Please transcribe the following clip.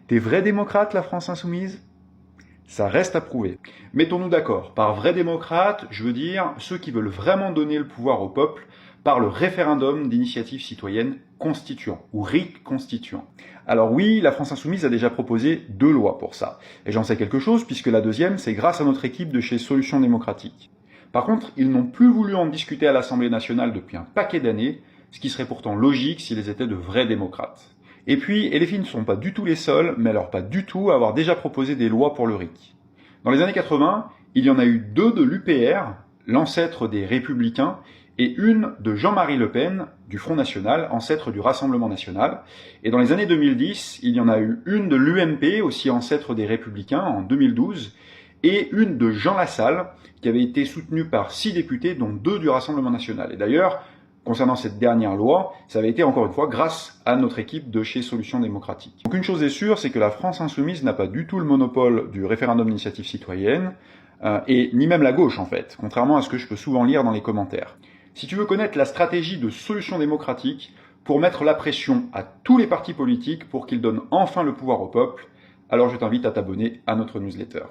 Des vrais démocrates, la France insoumise? Ça reste à prouver. Mettons-nous d'accord, par vrais démocrates, je veux dire ceux qui veulent vraiment donner le pouvoir au peuple par le référendum d'initiative citoyenne constituant, ou RIC constituant. Alors oui, la France insoumise a déjà proposé 2 lois pour ça. Et j'en sais quelque chose, puisque la deuxième, c'est grâce à notre équipe de chez Solutions démocratiques. Par contre, ils n'ont plus voulu en discuter à l'Assemblée nationale depuis un paquet d'années, ce qui serait pourtant logique s'ils étaient de vrais démocrates. Et puis, LFI ne sont pas du tout les seuls, mais alors pas du tout, à avoir déjà proposé des lois pour le RIC. Dans les années 80, il y en a eu 2 de l'UPR, l'ancêtre des Républicains, et une de Jean-Marie Le Pen, du Front National, ancêtre du Rassemblement National. Et dans les années 2010, il y en a eu une de l'UMP, aussi ancêtre des Républicains, en 2012, et une de Jean Lassalle, qui avait été soutenue par 6 députés, dont 2 du Rassemblement National. Et d'ailleurs, concernant cette dernière loi, ça avait été encore une fois grâce à notre équipe de chez Solutions démocratiques. Donc une chose est sûre, c'est que la France insoumise n'a pas du tout le monopole du référendum d'initiative citoyenne, et ni même la gauche en fait, contrairement à ce que je peux souvent lire dans les commentaires. Si tu veux connaître la stratégie de Solutions démocratiques pour mettre la pression à tous les partis politiques pour qu'ils donnent enfin le pouvoir au peuple, alors je t'invite à t'abonner à notre newsletter.